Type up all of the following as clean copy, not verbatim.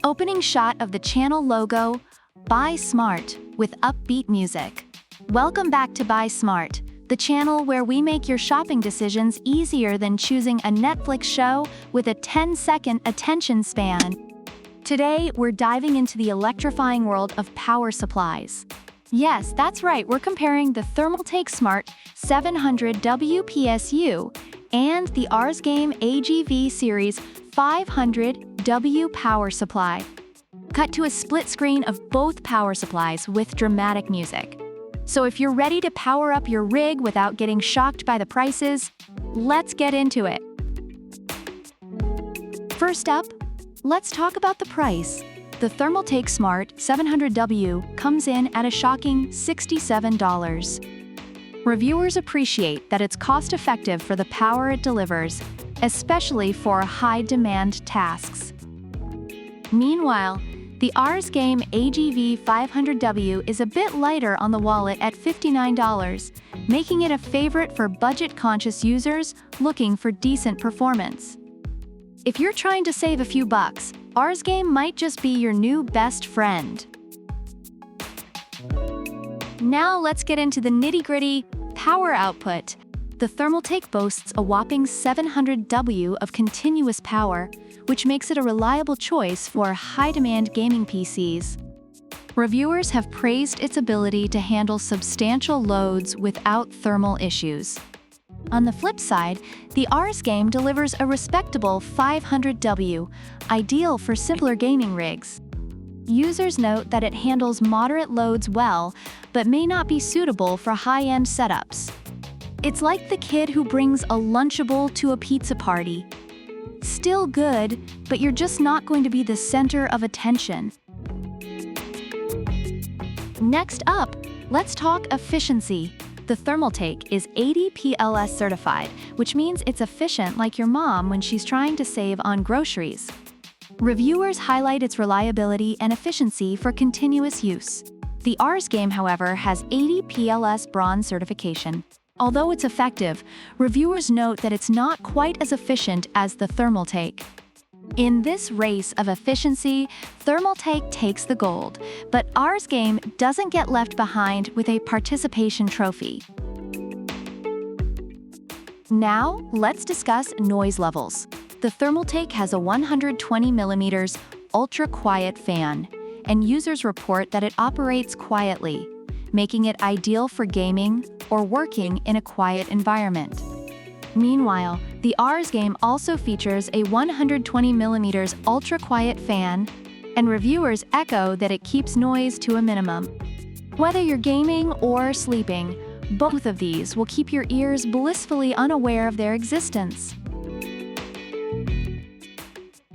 Opening shot of the channel logo, Buy Smart, with upbeat music. Welcome back to Buy Smart, the channel where we make your shopping decisions easier than choosing a Netflix show with a 10-second attention span. Today, we're diving into the electrifying world of power supplies. Yes, that's right, we're comparing the Thermaltake Smart 700W PSU and the ARESGAME AGV Series 500W power supply. Cut to a split screen of both power supplies with dramatic music. So if you're ready to power up your rig without getting shocked by the prices, let's get into it. First up, let's talk about the price. The Thermaltake Smart 700W comes in at a shocking $67. Reviewers appreciate that it's cost-effective for the power it delivers, especially for high-demand tasks. Meanwhile, the ARESGAME AGV 500W is a bit lighter on the wallet at $59, making it a favorite for budget-conscious users looking for decent performance. If you're trying to save a few bucks, ARESGAME might just be your new best friend. Now let's get into the nitty-gritty power output. The Thermaltake boasts a whopping 700W of continuous power, which makes it a reliable choice for high-demand gaming PCs. Reviewers have praised its ability to handle substantial loads without thermal issues. On the flip side, the ARESGAME delivers a respectable 500W, ideal for simpler gaming rigs. Users note that it handles moderate loads well, but may not be suitable for high-end setups. It's like the kid who brings a Lunchable to a pizza party. Still good, but you're just not going to be the center of attention. Next up, let's talk efficiency. The Thermaltake is 80 PLS certified, which means it's efficient like your mom when she's trying to save on groceries. Reviewers highlight its reliability and efficiency for continuous use. The ARESGAME, however, has 80 PLS bronze certification. Although it's effective, reviewers note that it's not quite as efficient as the Thermaltake. In this race of efficiency, Thermaltake takes the gold, but ARESGAME doesn't get left behind with a participation trophy. Now, let's discuss noise levels. The Thermaltake has a 120mm ultra-quiet fan, and users report that it operates quietly, making it ideal for gaming or working in a quiet environment. Meanwhile, the ARESGAME also features a 120mm ultra-quiet fan, and reviewers echo that it keeps noise to a minimum. Whether you're gaming or sleeping, both of these will keep your ears blissfully unaware of their existence.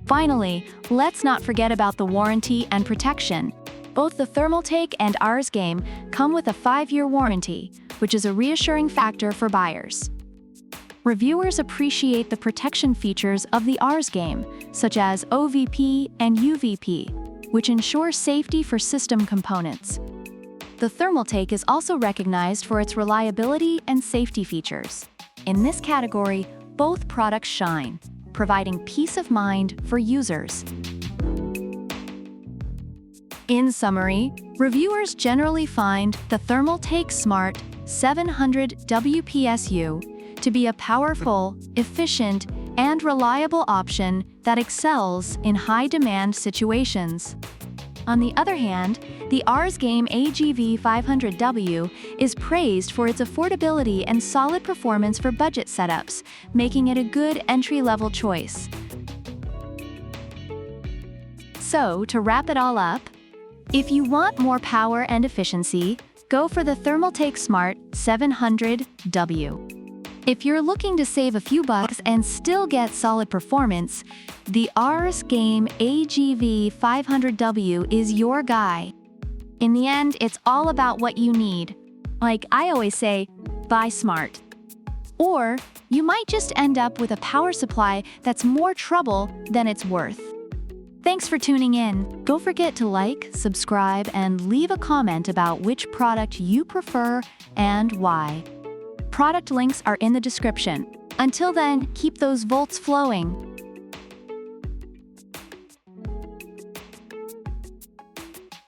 Finally, let's not forget about the warranty and protection. Both the Thermaltake and ARESGAME come with a 5-year warranty, which is a reassuring factor for buyers. Reviewers appreciate the protection features of the ARESGAME, such as OVP and UVP, which ensure safety for system components. The Thermaltake is also recognized for its reliability and safety features. In this category, both products shine, providing peace of mind for users. In summary, reviewers generally find the Thermaltake Smart 700W PSU to be a powerful, efficient, and reliable option that excels in high-demand situations. On the other hand, the ARESGAME AGV 500W is praised for its affordability and solid performance for budget setups, making it a good entry-level choice. So, to wrap it all up, if you want more power and efficiency, go for the Thermaltake Smart 700W. If you're looking to save a few bucks and still get solid performance, the ARESGAME AGV 500W is your guy. In the end, it's all about what you need. Like I always say, buy smart. Or you might just end up with a power supply that's more trouble than it's worth. Thanks for tuning in. Don't forget to like, subscribe, and leave a comment about which product you prefer and why. Product links are in the description. Until then, keep those volts flowing.